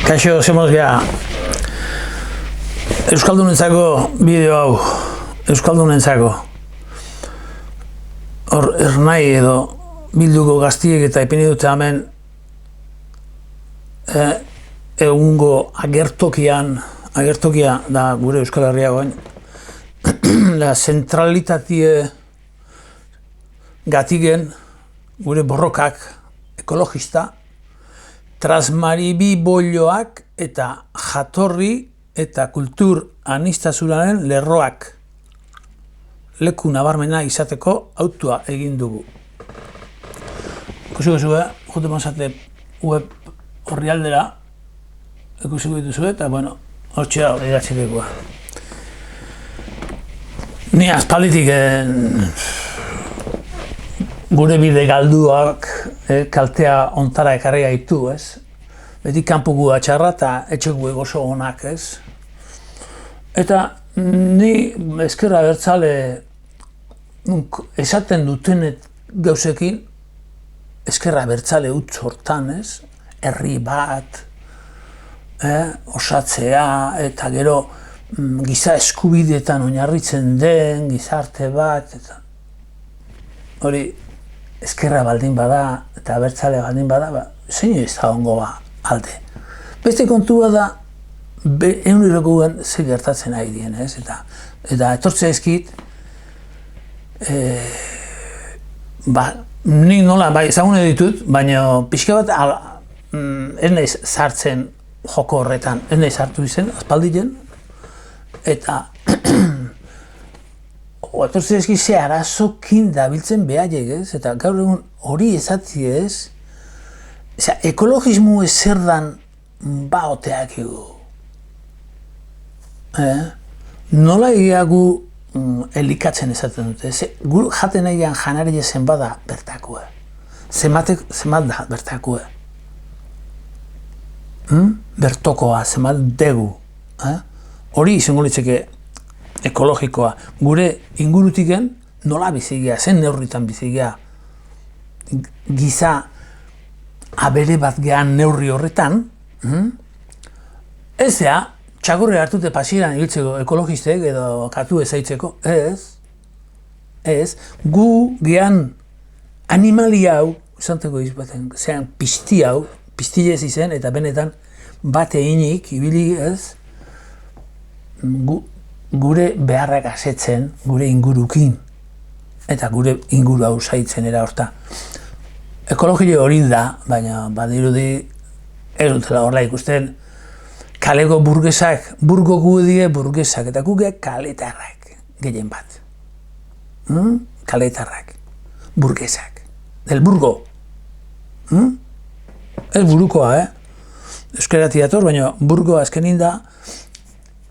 Kaixo, zemoz geha, Euskaldunentzako bideo hau, Euskaldunentzako. Hor, ernai edo bilduko gaztiek eta ipini dute hemen egungo agertokia da gure Euskal Herriagoen, la zentralitatie gatigen gure borrokak ekologista, transmaribibolloak eta jatorri eta kultur aniztasunaren lerroak leku nabarmena izateko autua egin dugu. Ikusiko zuen, jote mazate web orrialdera, ikusiko dituzue eta, bueno, hortxe hau idatxetekoa. Ni aspalditik gure bide galduak kaltea ontara ekarri gaitu, ez? Beti kanpugu atxarra eta etxeku gozo onak, ez? Eta ni ezkerra abertzale esaten dutenet gauzekin ezkerra abertzale utz hortan, ez? Herri bat, osatzea eta gero giza eskubideetan oinarritzen den gizarte bat, eta hori ezkerra baldin bada eta abertzale baldin bada, zein ez da ongo alde. Beste kontua da, egunerokoan ze gertatzen ari dien, ez? Eta etortze ezkit, nik nola, ezagune ditut, baina pixka bat ez nahiz sartzen joko horretan, ez nahiz sartu izen, aspaldien, eta etortze ezkit ze arazokin dabiltzen behaiek, ez? Eta gaur egun hori ezatzi ez, ekologismo ezerdan baoteak egu. Nola egiagu elikatzen ezaten dute, gu jaten egian janari zen bada bertakue. Zemat da bertakue. Bertokoa, zemat degu. Hori izango litzeke ekologikoa. Gure ingurutiken nola bizigea, zen neurritan bizigea. Giza abere bat gehan neurri horretan, ez da, txakurre hartute pasieran ibiltzeko ekologistek edo katu ezaitzeko, ez, gu gehan animali hau, izanteko izbaten, zean pizti hau, piztilez izen, eta benetan bate inik, ibili ez, gure beharrak asetzen, gure ingurukin, eta gure inguru hau zaitzen era horta. Ekologio hori da, baina badirudi ez dutela horrela ikusten kaleko burgesak, burgo gudie burgesak, eta guge kaletarrak, gehien bat. Kaletarrak, burgesak, del burgo. Ez burukoa, euskeratik dator, baina burgoa azkenin da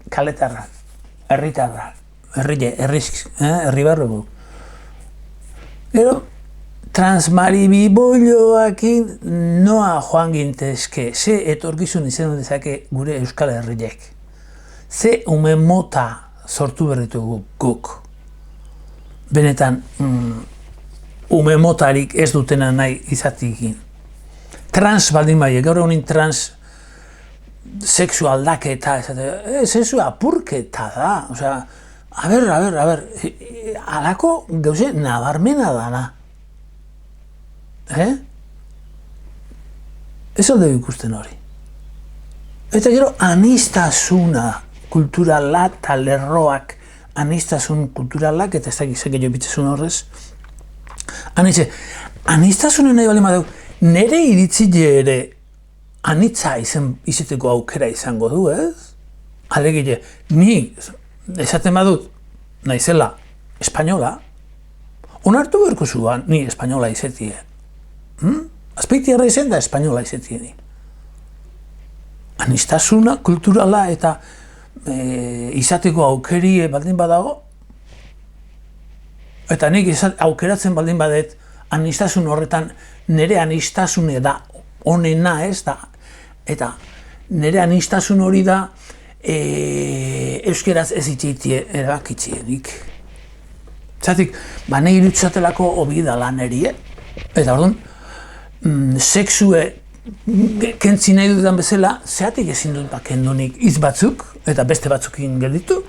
kaletarrak, herritarrak, herri barruko. Gero, transmaribibolloakin noa joan gintezke, ze etorkizun izan dezake gure Euskal Herriek. Ze ume mota sortu berritu guk. Benetan, ume motarik ez dutena nahi izatikin. Trans baldin bai, gaur honin trans sexu aldaketa, sexu apurketa da. Osea, a ber, alako gauze nabarmena dana. Ez alde ikusten hori. Eta gero aniztasuna kulturala eta lerroak, aniztasun kulturalak, eta ez da gizak gehiago bitzezun horrez. Aniztasunen nahi bali madeu, nire iritzile ere anitza izateko aukera izango du, ez? Alegile, ni esaten badut, naizela, espainola, onartu berko zuan, ni espainola izatie. Azpeitiarra izen da espainola izetien. Aniztasuna, kulturala eta izateko aukerie baldin badago, eta nik aukeratzen baldin badet anistasun horretan nire anistasune da onena ez da, eta nire anistasun hori da euskeraz ez itxeitie erabakitzienik. Zatik, nahi irutzatelako hobi da lan erie, eta orduan, sexue kentzi nahi dudan bezala, zeatik ezin dut kendunik hitz batzuk, eta beste batzukin gelditu?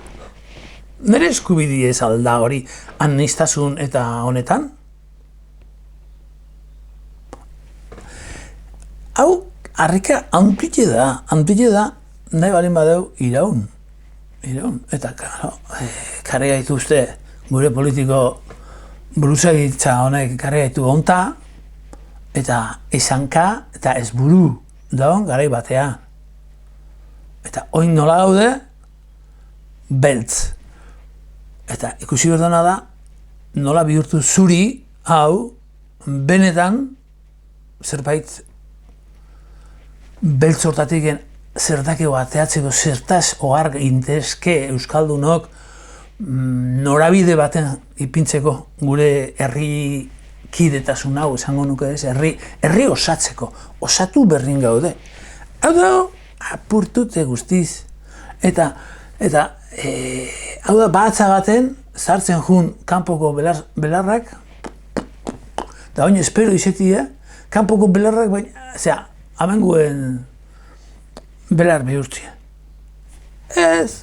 Nire eskubidi ez alda hori aniztasun eta honetan? Hau, harrika hanpile da, nahi balin badeu iraun. Eta, karri gaitu uste, gure politiko buruzagitza honek karri gaitu onta, eta esanka eta ez buru daun garai batean. Eta oin nola gaude, beltz. Eta ikusi berdana da, nola bihurtu zuri, hau, benetan, zerbait beltz hortatik zertakeo ateatzeko zertaz ohar gintezke Euskaldunok norabide baten ipintzeko gure herri kidetasun hau esango nuke ez, herri osatzeko, osatu berrin gaude. Hau da, apurtute guztiz. Eta hau da, batza baten, sartzen jun kanpoko belarrak, eta oin espero izetia, kanpoko belarrak, baina, amenguen belar bihurtzia. Ez.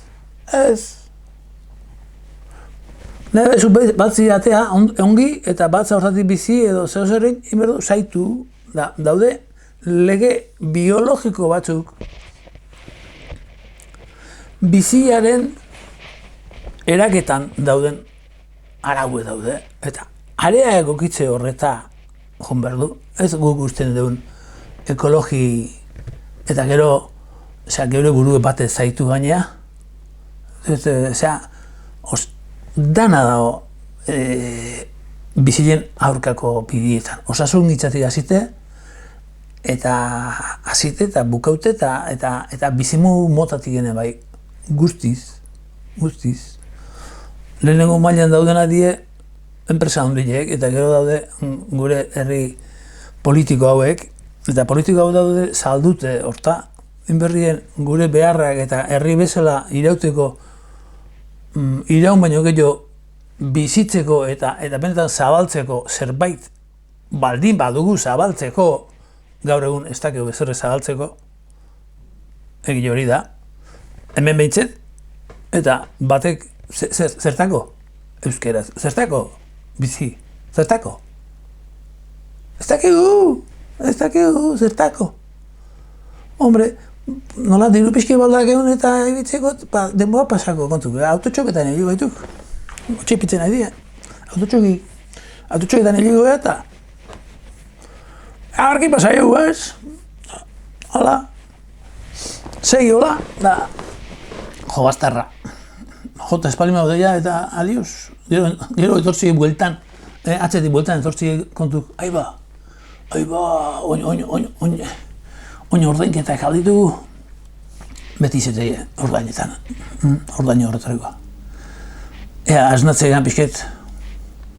Nahi bezu batzi atea ongi, eta batza hortatik bizi edo zehozerrein, inberdu, zaitu, daude lege biologiko batzuk, biziaren eraketan dauden araue daude, eta area egokitze horreta joan behar du, ez guk usten duen ekologi eta gero geure buru batez zaitu gainea, dana dago bizilen aurkako bidietan. Osasun gitzatik hasite, eta bukaute eta bizimu motatik gene bai, guztiz. Lehenengo mailan daudena die enpresa handiek, eta gero daude gure herri politiko hauek, eta politiko hau daude saldute horta, inberrien gure beharrak eta herri bezala irauteko iraun baino gehiago bizitzeko eta benetan zabaltzeko zerbait baldin badugu zabaltzeko, gaur egun ez dakio bezerre zabaltzeko, egile hori da, hemen behintzet, eta batek zertako? Euskeraz, zertako? Bizi, zertako? Ez dakigu, zertako? Hombre, nola diru pixki baldak egun eta ebitzeko, denboa pasako kontuk, autotxoketan egin gaituk. Otxipitzen nahi dira. Autotxoketan egin goea eta argi pasai egu ez. Hola. Segi hola, da jo bastarra. Jota espalima odeia eta adios. Gero etortzi bueltan, atzetik bueltan etortzi kontuk, aiba, oin ordainketak alditugu, beti izeteie ordainetan, ordaino horretarikoa. Ea, asnatzean pixket,